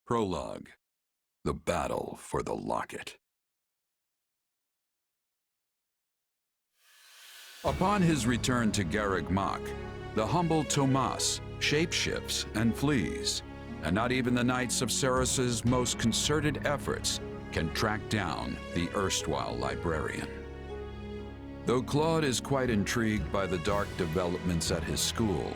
Prologue. The Battle for the Locket. Upon his return to Garreg Mach, the humble Tomas shapeshifts and flees, and not even the Knights of Ceros's most concerted efforts can track down the erstwhile librarian. Though Claude is quite intrigued by the dark developments at his school,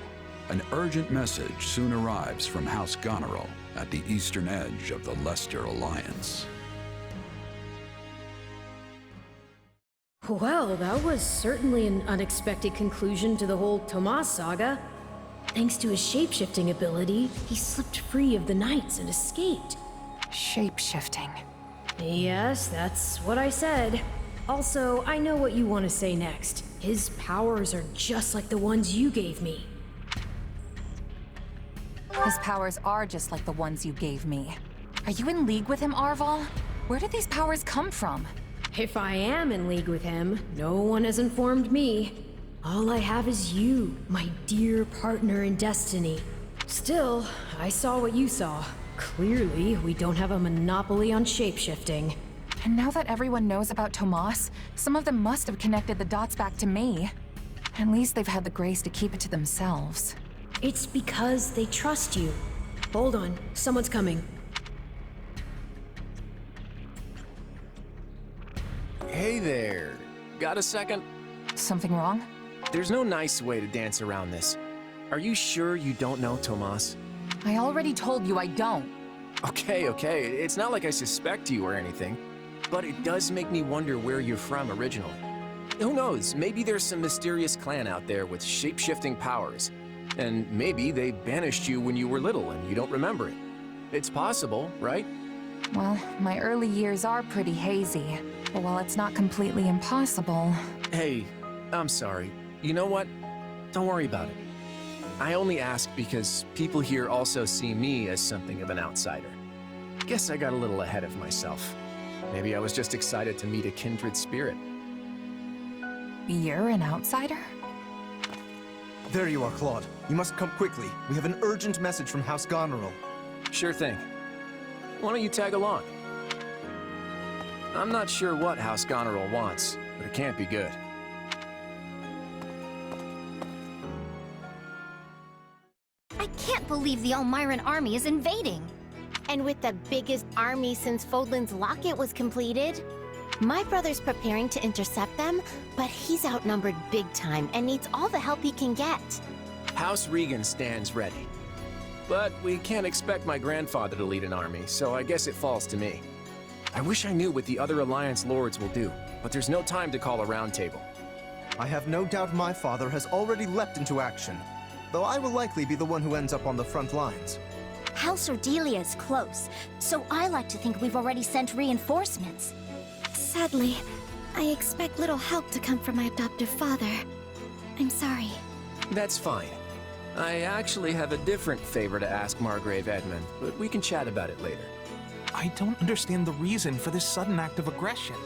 an urgent message soon arrives from House Goneril at the eastern edge of the Leicester Alliance. Well, that was certainly an unexpected conclusion to the whole Tomas saga. Thanks to his shapeshifting ability, he slipped free of the Knights and escaped. Shapeshifting. Yes, that's what I said. Also, I know what you want to say next. His powers are just like the ones you gave me. His powers are just like the ones you gave me. Are you in league with him, Arval? Where did these powers come from? If I am in league with him, no one has informed me. All I have is you, my dear partner in destiny. Still, I saw what you saw. Clearly, we don't have a monopoly on shapeshifting. And now that everyone knows about Tomas, some of them must have connected the dots back to me. At least they've had the grace to keep it to themselves. It's because they trust you. Hold on, someone's coming. Hey there. Got a second? Something wrong? There's no nice way to dance around this. Are you sure you don't know Tomas? I already told you I don't. Okay. It's not like I suspect you or anything. But it does make me wonder where you're from originally. Who knows, maybe there's some mysterious clan out there with shape-shifting powers. And maybe they banished you when you were little and you don't remember it. It's possible, right? Well, my early years are pretty hazy. But while it's not completely impossible... Hey, I'm sorry. You know what? Don't worry about it. I only ask because people here also see me as something of an outsider. Guess I got a little ahead of myself. Maybe I was just excited to meet a kindred spirit. You're an outsider? There you are, Claude. You must come quickly. We have an urgent message from House Goneril. Sure thing. Why don't you tag along? I'm not sure what House Goneril wants, but it can't be good. I can't believe the Elmiran army is invading. And with the biggest army since Fodlan's Locket was completed. My brother's preparing to intercept them, but he's outnumbered big time and needs all the help he can get. House Regan stands ready. But we can't expect my grandfather to lead an army, so I guess it falls to me. I wish I knew what the other Alliance lords will do, but there's no time to call a roundtable. I have no doubt my father has already leapt into action, though I will likely be the one who ends up on the front lines. House Ordelia is close, so I like to think we've already sent reinforcements. Sadly, I expect little help to come from my adoptive father. I'm sorry. That's fine. I actually have a different favor to ask Margrave Edmund, but we can chat about it later. I don't understand the reason for this sudden act of aggression.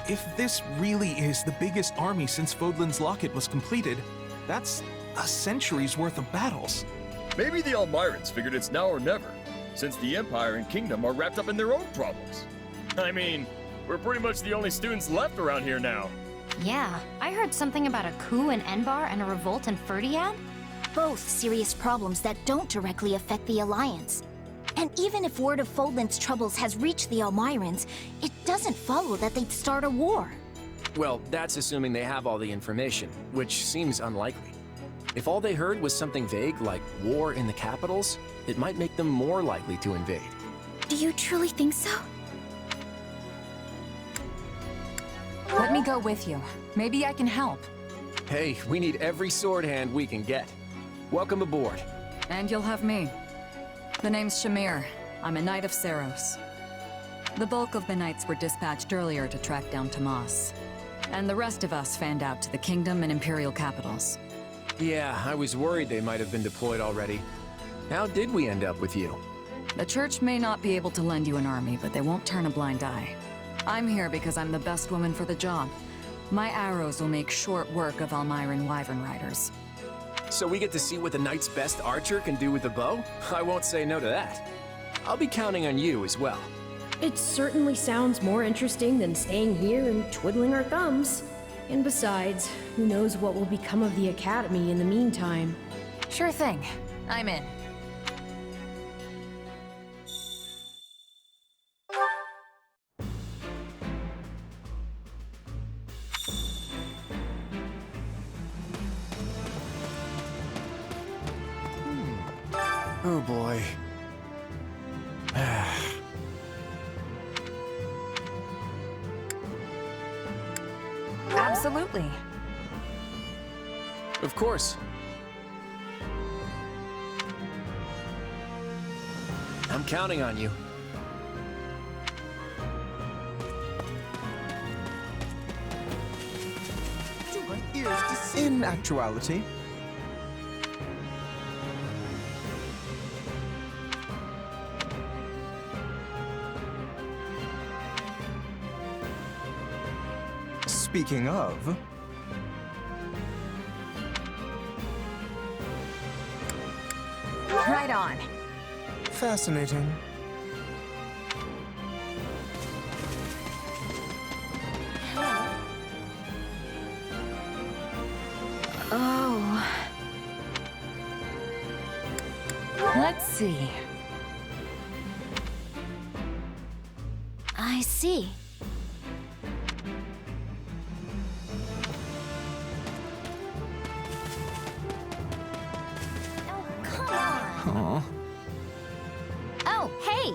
If this really is the biggest army since Fodlan's Locket was completed, that's a century's worth of battles. Maybe the Elmirans figured it's now or never, since the Empire and Kingdom are wrapped up in their own problems. I mean, we're pretty much the only students left around here now. Yeah, I heard something about a coup in Enbar and a revolt in Ferdiad. Both serious problems that don't directly affect the Alliance. And even if word of Fodlan's troubles has reached the Elmirans, it doesn't follow that they'd start a war. Well, that's assuming they have all the information, which seems unlikely. If all they heard was something vague like war in the capitals, it might make them more likely to invade. Do you truly think so? Let me go with you. Maybe I can help. Hey, we need every sword hand we can get. Welcome aboard. And you'll have me. The name's Shamir. I'm a Knight of Ceros. The bulk of the Knights were dispatched earlier to track down Tomas. And the rest of us fanned out to the Kingdom and Imperial capitals. Yeah, I was worried they might have been deployed already. How did we end up with you? The Church may not be able to lend you an army, but they won't turn a blind eye. I'm here because I'm the best woman for the job. My arrows will make short work of Elmiran Wyvern Riders. So we get to see what the Knight's best archer can do with a bow? I won't say no to that. I'll be counting on you as well. It certainly sounds more interesting than staying here and twiddling our thumbs. And besides, who knows what will become of the Academy in the meantime. Sure thing. I'm in. Oh boy. Absolutely. Of course. I'm counting on you. In actuality, speaking of, Right on. fascinating. Oh. Let's see. I see. Oh, come on. Aw. Oh, hey!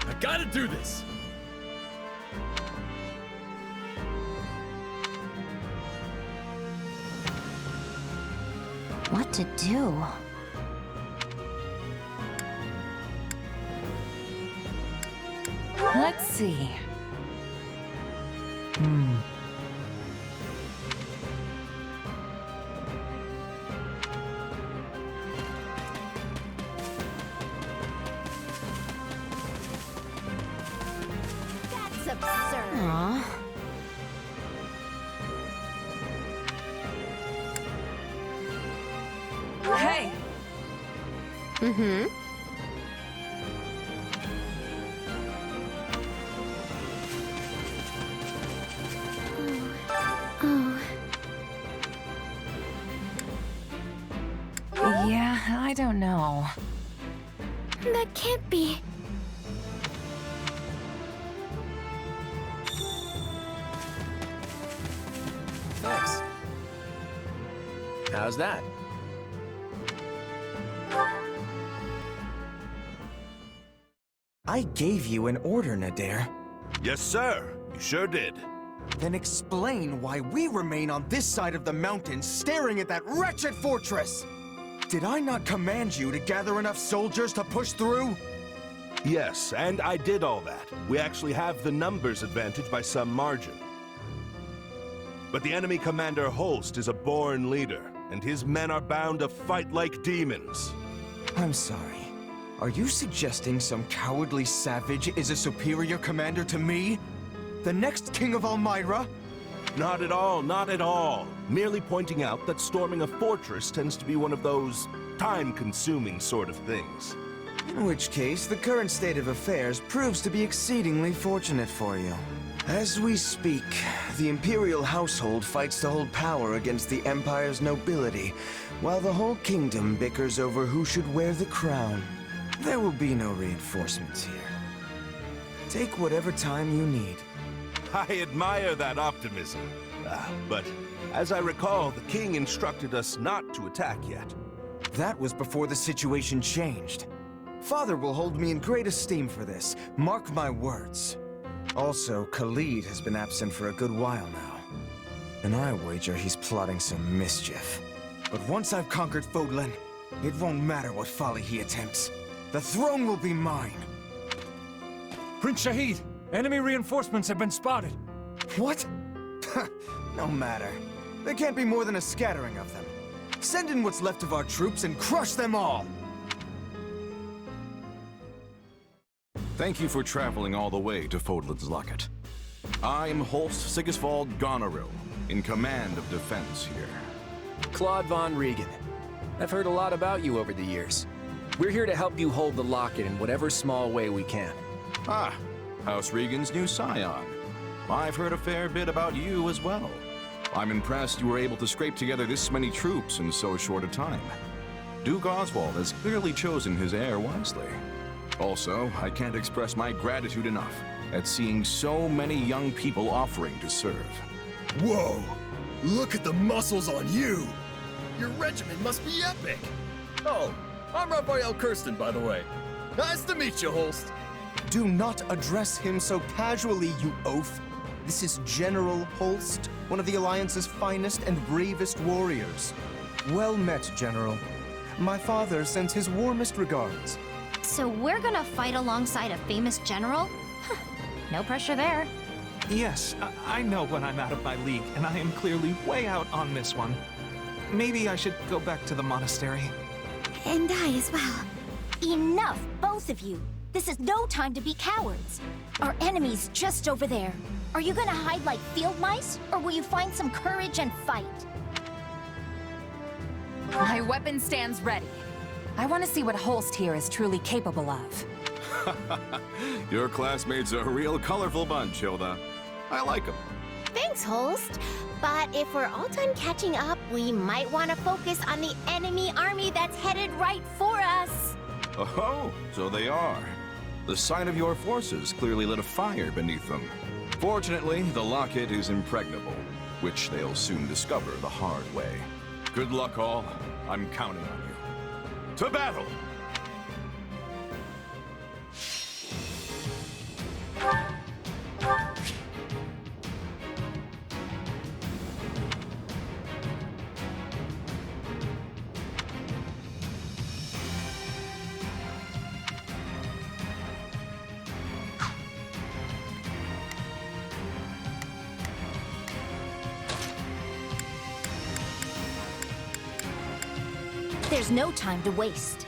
I gotta do this! What to do? Let's see. That's absurd. Aw. Hey! Mm-hmm. Yeah, I don't know. That can't be. Thanks. How's that? I gave you an order, Nadir. Yes, sir. You sure did. Then explain why we remain on this side of the mountain staring at that wretched fortress! Did I not command you to gather enough soldiers to push through? Yes, and I did all that. We actually have the numbers advantage by some margin. But the enemy commander Holst is a born leader, and his men are bound to fight like demons. I'm sorry. Are you suggesting some cowardly savage is a superior commander to me? The next king of Elmyra? Not at all, not at all. Merely pointing out that storming a fortress tends to be one of those time-consuming sort of things. In which case, the current state of affairs proves to be exceedingly fortunate for you. As we speak, the Imperial household fights to hold power against the Empire's nobility, while the whole kingdom bickers over who should wear the crown. There will be no reinforcements here. Take whatever time you need. I admire that optimism. But as I recall, the king instructed us not to attack yet. That was before the situation changed. Father will hold me in great esteem for this, mark my words. Also, Khalid has been absent for a good while now. And I wager he's plotting some mischief. But once I've conquered Fodlan, it won't matter what folly he attempts. The throne will be mine. Prince Shahid, enemy reinforcements have been spotted. What? No matter. There can't be more than a scattering of them. Send in what's left of our troops and crush them all! Thank you for traveling all the way to Fodlan's Locket. I'm Holst Sigisvald Goneril, in command of defense here. Claude von Regan. I've heard a lot about you over the years. We're here to help you hold the Locket in whatever small way we can. Ah, House Regan's new scion. I've heard a fair bit about you as well. I'm impressed you were able to scrape together this many troops in so short a time. Duke Oswald has clearly chosen his heir wisely. Also, I can't express my gratitude enough at seeing so many young people offering to serve. Whoa! Look at the muscles on you! Your regiment must be epic! Oh, I'm Raphael Kirsten, by the way. Nice to meet you, Holst. Do not address him so casually, you oaf. This is General Holst, one of the Alliance's finest and bravest warriors. Well met, General. My father sends his warmest regards. So we're gonna fight alongside a famous general? Huh, no pressure there. Yes, I know when I'm out of my league, and I am clearly way out on this one. Maybe I should go back to the monastery. And I as well. Enough, both of you. This is no time to be cowards. Our enemy's just over there. Are you gonna hide like field mice, or will you find some courage and fight? My weapon stands ready. I want to see what Holst here is truly capable of. Your classmates are a real colorful bunch, Hilda. I like them. Thanks, Holst. But if we're all done catching up, we might want to focus on the enemy army that's headed right for us. Oh, so they are. The sight of your forces clearly lit a fire beneath them. Fortunately, the Locket is impregnable, which they'll soon discover the hard way. Good luck, all. I'm counting on you. To battle! There's no time to waste.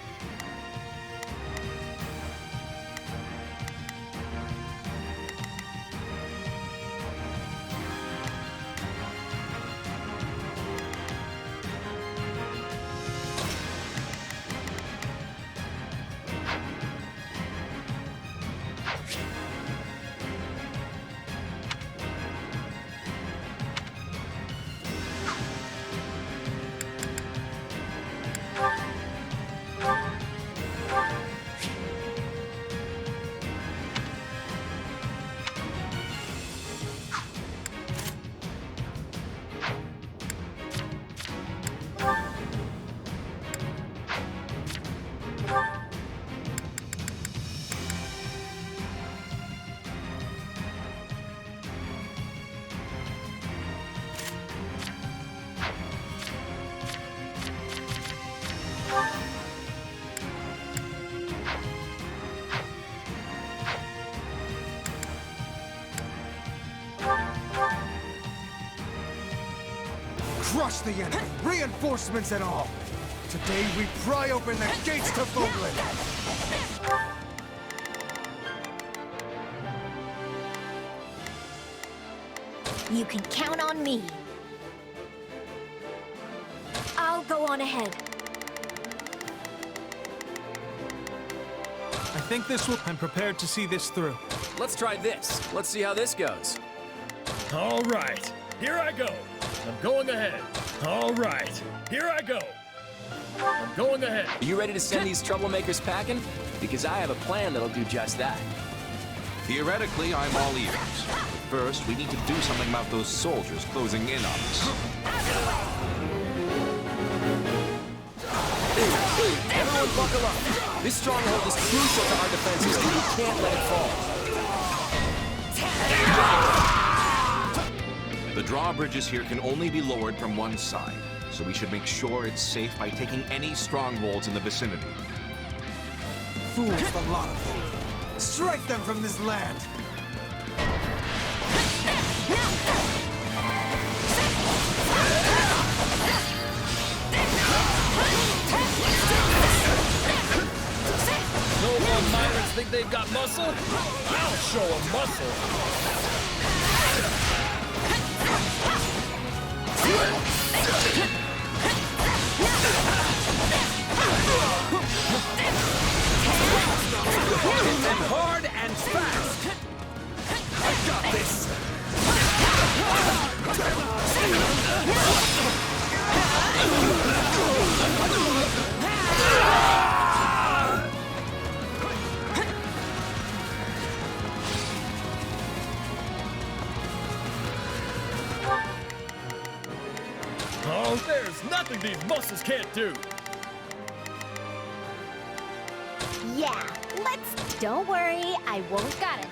Crush the enemy, reinforcements and all. Today we pry open the gates to Fodlan. You can count on me. I'll go on ahead. I think this will... I'm prepared to see this through. Let's try this. Let's see how this goes. All right, here I go. I'm going ahead. All right, here I go. I'm going ahead. Are you ready to send these troublemakers packing? Because I have a plan that'll do just that. Theoretically, I'm all ears. First, we need to do something about those soldiers closing in on us. Everyone buckle up. This stronghold is crucial to our defenses, and we can't let it fall. The drawbridges here can only be lowered from one side, so we should make sure it's safe by taking any strongholds in the vicinity. Fools, the lot of them. Strike them from this land. No more Myrans think they've got muscle? I'll show them muscle. muscles can't do. Yeah, let's... Don't worry, I won't. Got it.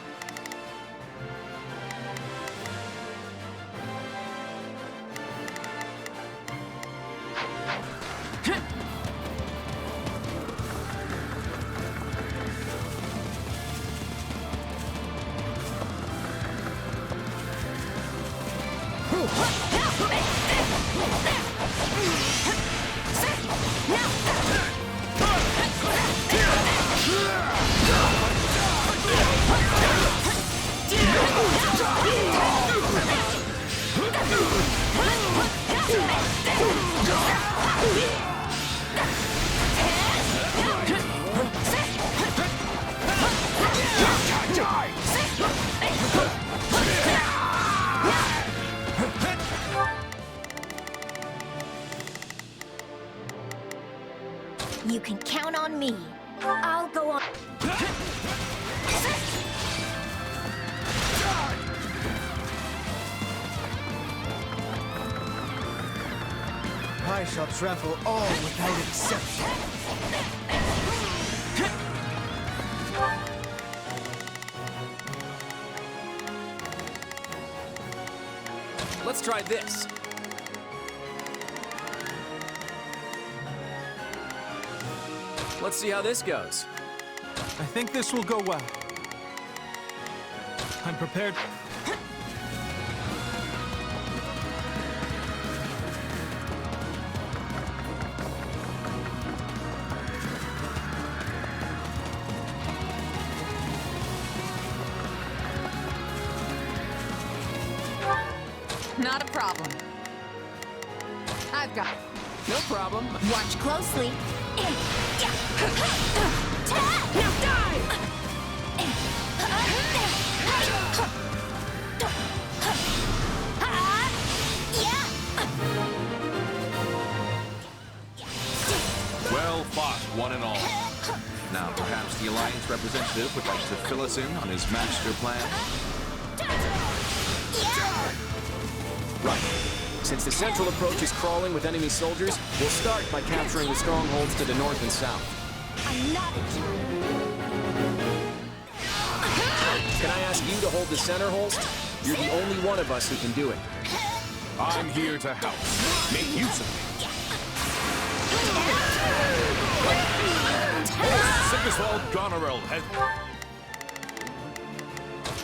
You can count on me. I'll go on. I shall travel all without exception. Let's try this. Let's see how this goes. I think this will go well. I'm prepared. Not a problem. I've got... No problem. Watch closely. Now die! Well fought, one and all. Now, perhaps the Alliance representative would like to fill us in on his master plan? Right. Since the central approach is crawling with enemy soldiers, we'll start by capturing the strongholds to the north and south. I'm not a Can I ask you to hold the center, Holst? You're the only one of us who can do it. I'm here to help. Make use of me. Sigiswald Goneril has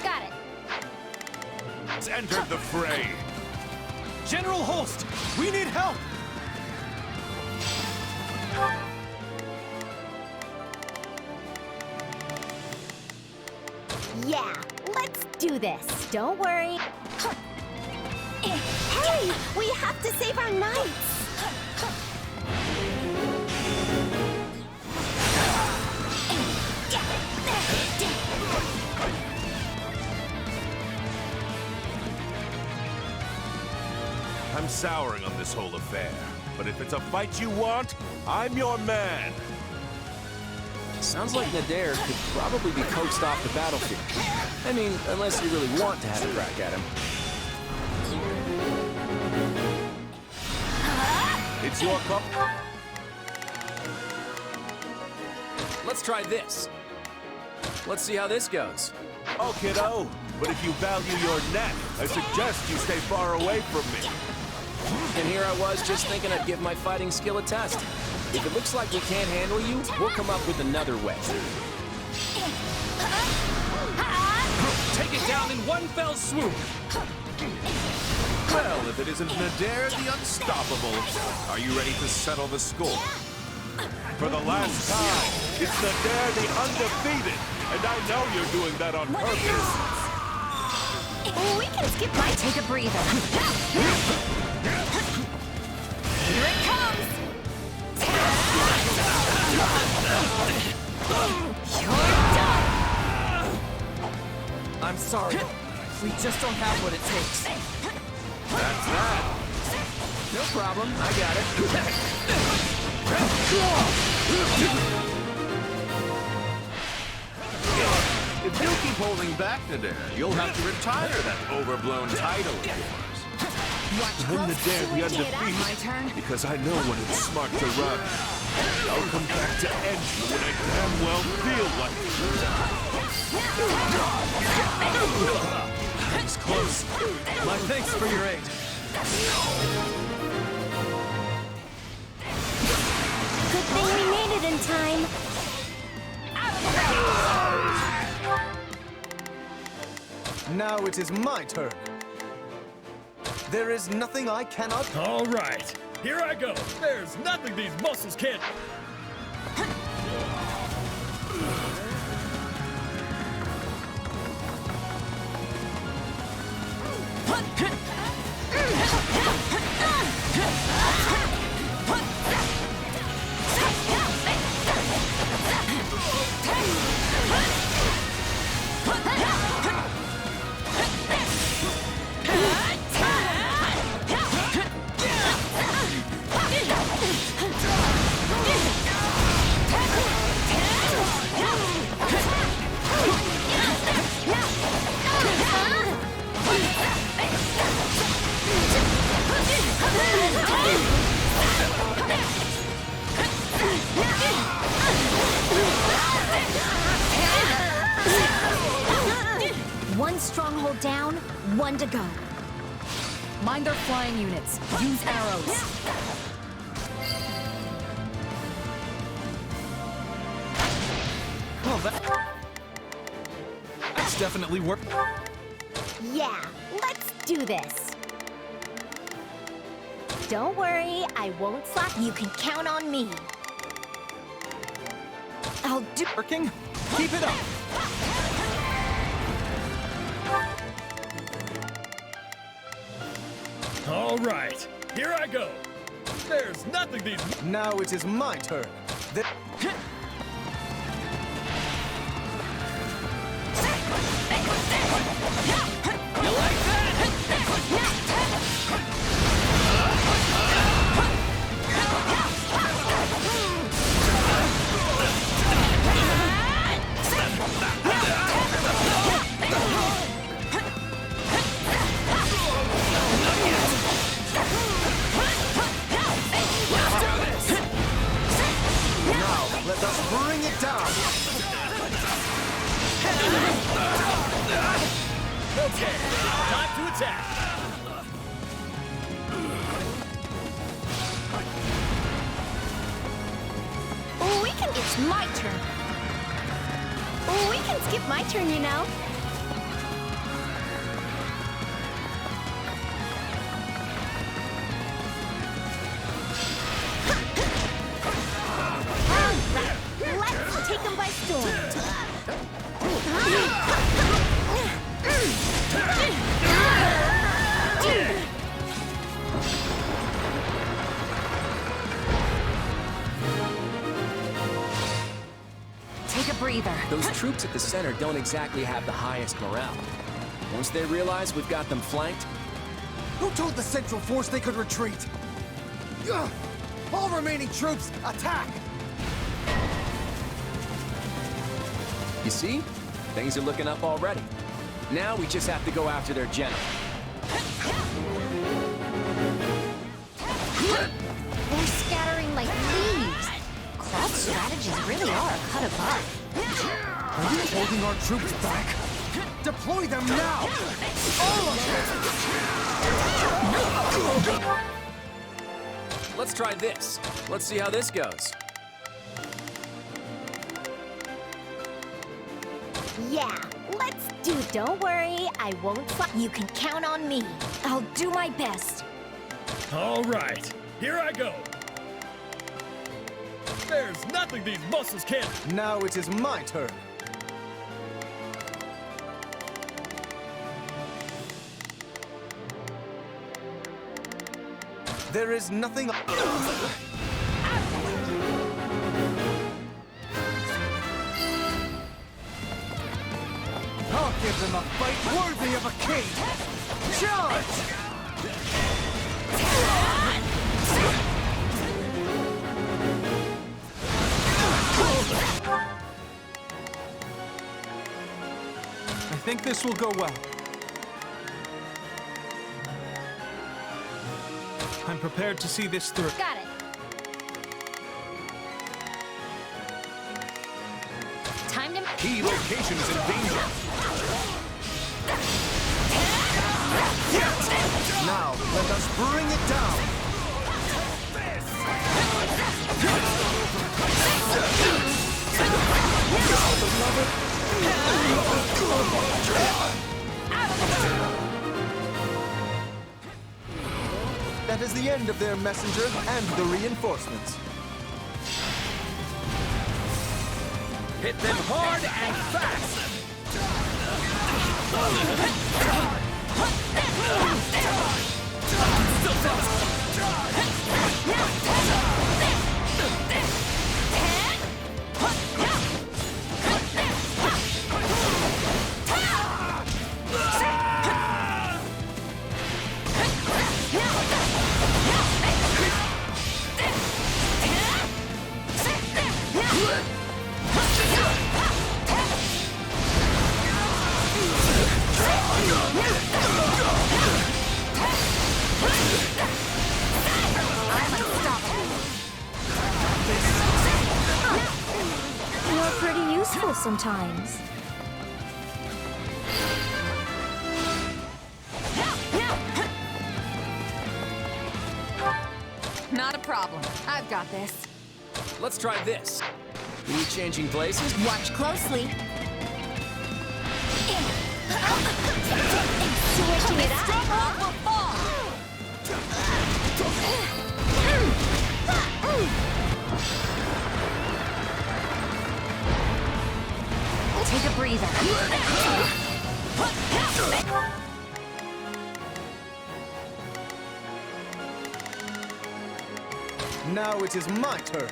Got it. entered the fray. General Holst, we need help! Yeah, let's do this. Don't worry. Hey, we have to save our knights. I'm souring on this whole affair, but if it's a fight you want, I'm your man. Sounds like Nadir could probably be coaxed off the battlefield. I mean, unless you really want to have a crack at him. It's your cup. Let's try this. Let's see how this goes. Oh, kiddo, but if you value your neck, I suggest you stay far away from me. And here I was just thinking I'd give my fighting skill a test. If it looks like we can't handle you, we'll come up with another way. Take it down in one fell swoop! Well, if it isn't Nadir the Unstoppable, are you ready to settle the score? For the last time, it's Nadir the Undefeated, and I know you're doing that on purpose. We can skip my... Take a breather. Here it comes! You're done! I'm sorry. We just don't have what it takes. That's that. No problem, I got it. If you keep holding back, Nadir, you'll have to retire that overblown title of yours. I'm the dare the undefeated. My turn. Because I know when it's smart to run. I'll come back to end you when I damn well feel like it. That was close. My thanks for your aid. Good thing we made it in time. Now it is my turn. There is nothing I cannot... All right, here I go. There's nothing these muscles can't... One stronghold down, one to go. Mind their flying units. Use arrows. Well, that's definitely work. Yeah, let's do this. Don't worry, I won't slack. You can count on me. I'll do... Working? Keep it up. All right, here I go. There's nothing these... Now it is my turn. You like Let us bring it down! Okay, time to attack. It's my turn. We can skip my turn, you know. Let's take them by storm. Take a breather. Those troops at the center don't exactly have the highest morale. Once they realize we've got them flanked... Who told the Central Force they could retreat? Ugh! All remaining troops, attack! You see? Things are looking up already. Now we just have to go after their general. They're scattering like leaves. Cloud's strategies really are a cut above. Are you holding our troops back? Deploy them now! All of them! Let's try this. Let's see how this goes. Yeah, let's do. Don't worry, I won't. You can count on me. I'll do my best. All right, here I go. There's nothing these muscles can't... Now it is my turn. There is nothing... I'll give them a fight worthy of a king! Charge! I think this will go well. prepared to see this through. Got it. Time to... Key location is in danger. Now, let us bring it down. That is the end of their messenger and the reinforcements. Hit them hard and fast! You're pretty useful sometimes. Not a problem. I've got this. Let's try this. We changing places? Watch closely. Switching it up. Stronghold will fall! Take a breather. Now it is my turn.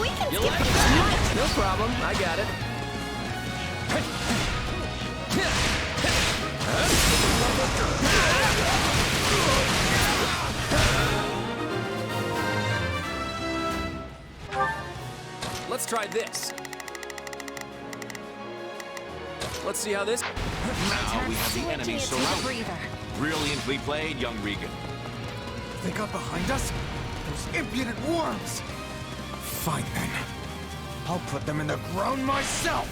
We can You skip like it. that? No problem, I got it. Let's try this. Let's see how this... Now we have the enemy Switching it, take a surrounded. breather. Brilliantly played, young Regan. They got behind us? Those impudent worms! Fine then. I'll put them in the ground myself!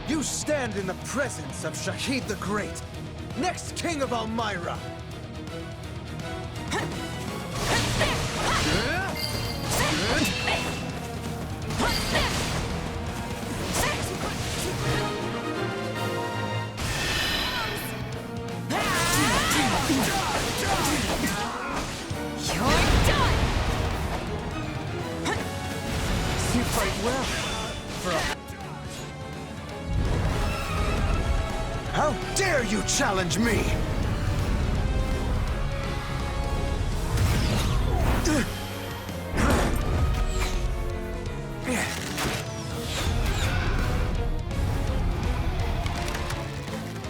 You stand in the presence of Shahid the Great, next king of Elmyra. You fight well. How dare you challenge me?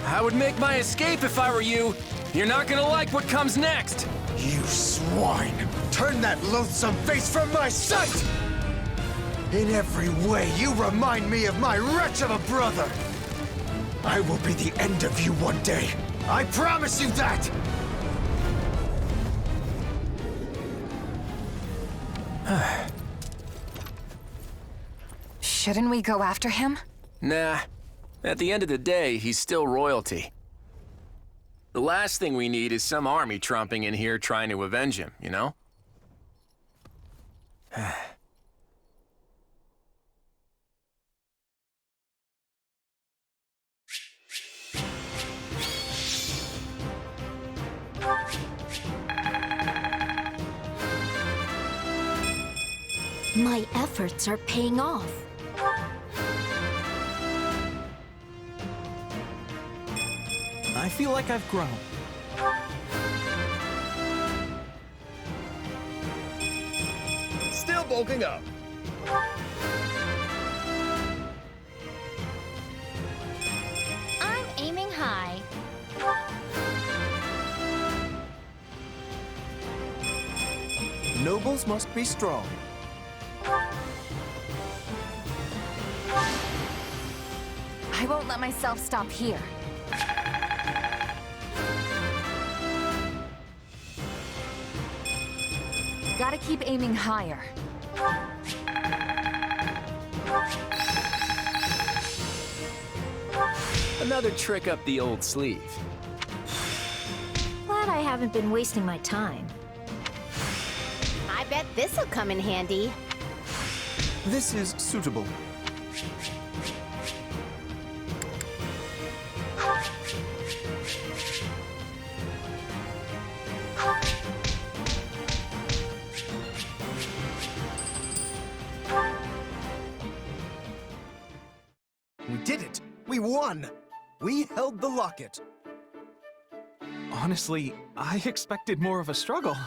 I would make my escape if I were you. You're not gonna like what comes next. You swine! Turn that loathsome face from my sight! In every way, you remind me of my wretch of a brother! I will be the end of you one day. I promise you that! Shouldn't we go after him? Nah. At the end of the day, he's still royalty. The last thing we need is some army tromping in here trying to avenge him, you know? My efforts are paying off. I feel like I've grown. Still bulking up. I'm aiming high. Nobles must be strong. I won't let myself stop here. Gotta keep aiming higher. Another trick up the old sleeve. Glad I haven't been wasting my time. I bet this'll come in handy. This is suitable. We did it! We won! We held the locket. Honestly, I expected more of a struggle.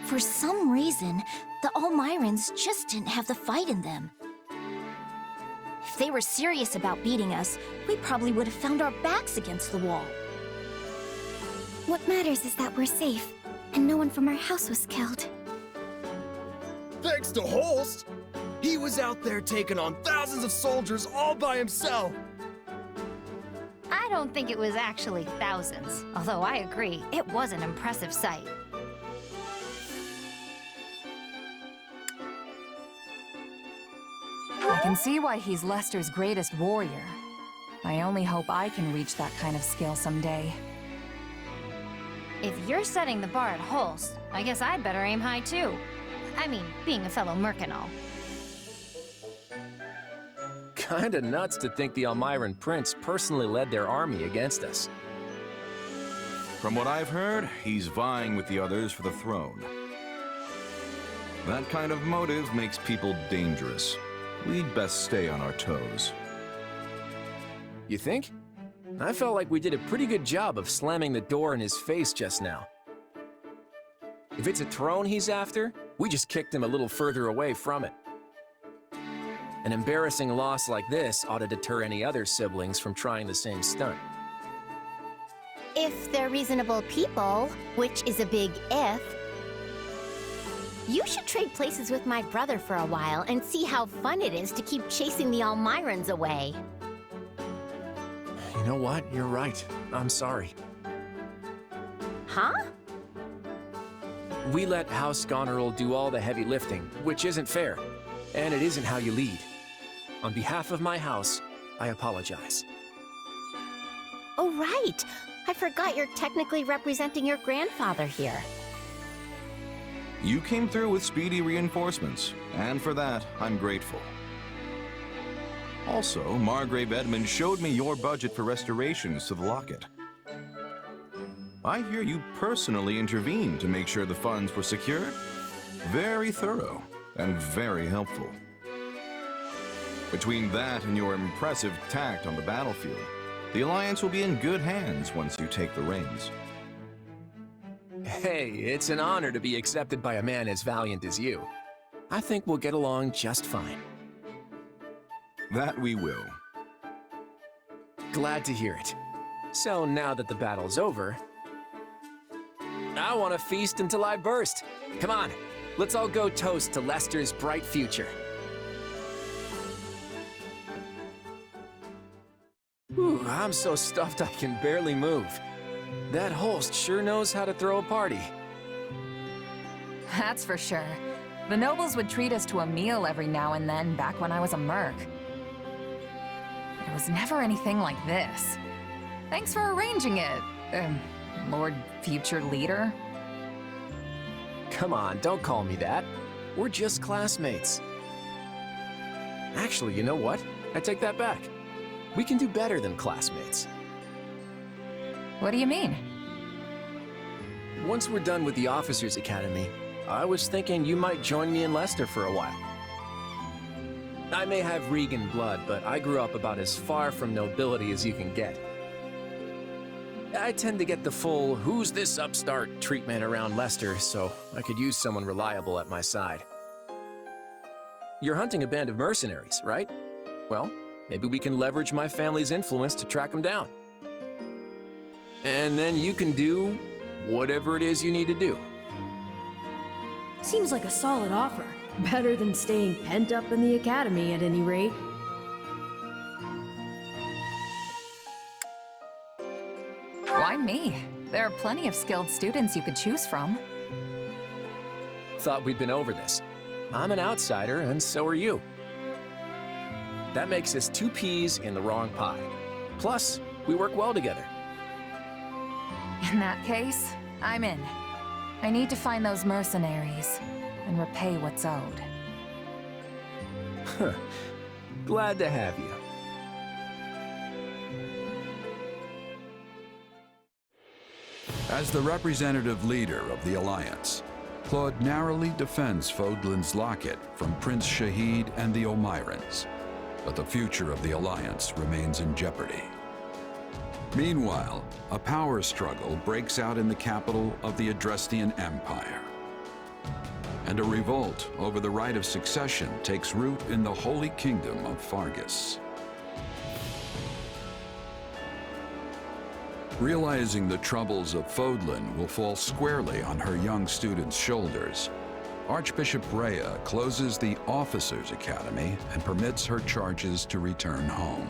For some reason, the Almirans just didn't have the fight in them. If they were serious about beating us, we probably would have found our backs against the wall. What matters is that we're safe, and no one from our house was killed. Thanks to Holst! He was out there taking on thousands of soldiers all by himself! I don't think it was actually thousands, although I agree, it was an impressive sight. I can see why he's Lester's greatest warrior. I only hope I can reach that kind of skill someday. If you're setting the bar at Holst, I guess I'd better aim high too. I mean, being a fellow merc and all. Kinda nuts to think the Almiran Prince personally led their army against us. From what I've heard, he's vying with the others for the throne. That kind of motive makes people dangerous. We'd best stay on our toes. You think? I felt like we did a pretty good job of slamming the door in his face just now. If it's a throne he's after, we just kicked him a little further away from it. An embarrassing loss like this ought to deter any other siblings from trying the same stunt. If they're reasonable people, which is a big if, you should trade places with my brother for a while and see how fun it is to keep chasing the Almirans away. You know what? You're right. I'm sorry. Huh? We let House Goneril do all the heavy lifting, which isn't fair. And it isn't how you lead. On behalf of my house, I apologize. Oh, right. I forgot you're technically representing your grandfather here. You came through with speedy reinforcements, and for that, I'm grateful. Also, Margrave Edmund showed me your budget for restorations to the Locket. I hear you personally intervened to make sure the funds were secured. Very thorough and very helpful. Between that and your impressive tact on the battlefield, the Alliance will be in good hands once you take the reins. Hey, it's an honor to be accepted by a man as valiant as you. I think we'll get along just fine. That we will. Glad to hear it. So now that the battle's over, I want to feast until I burst. Come on, let's all go toast to Lester's bright future. Whew, I'm so stuffed I can barely move. That Holst sure knows how to throw a party. That's for sure. The nobles would treat us to a meal every now and then back when I was a merc. It was never anything like this. Thanks for arranging it, Lord Future Leader. Come on, don't call me that. We're just classmates. Actually, you know what? I take that back. We can do better than classmates. What do you mean? Once we're done with the Officers Academy, I was thinking you might join me in Lester for a while. I may have Regan blood, but I grew up about as far from nobility as you can get. I tend to get the full, who's this upstart treatment around Lester, so I could use someone reliable at my side. You're hunting a band of mercenaries, right? Well, maybe we can leverage my family's influence to track them down. And then you can do whatever it is you need to do. Seems like a solid offer. Better than staying pent up in the academy at any rate. Why me? There are plenty of skilled students you could choose from. Thought we'd been over this. I'm an outsider, and so are you. That makes us two peas in the wrong pie. Plus, we work well together. In that case, I'm in. I need to find those mercenaries and repay what's owed. Huh. Glad to have you. As the representative leader of the Alliance, Claude narrowly defends Fodlan's Locket from Prince Shahid and the Omirans, but the future of the Alliance remains in jeopardy. Meanwhile, a power struggle breaks out in the capital of the Adrestian Empire, and a revolt over the right of succession takes root in the Holy Kingdom of Fargus. Realizing the troubles of Fodlan will fall squarely on her young students' shoulders, Archbishop Rhea closes the Officers' Academy and permits her charges to return home.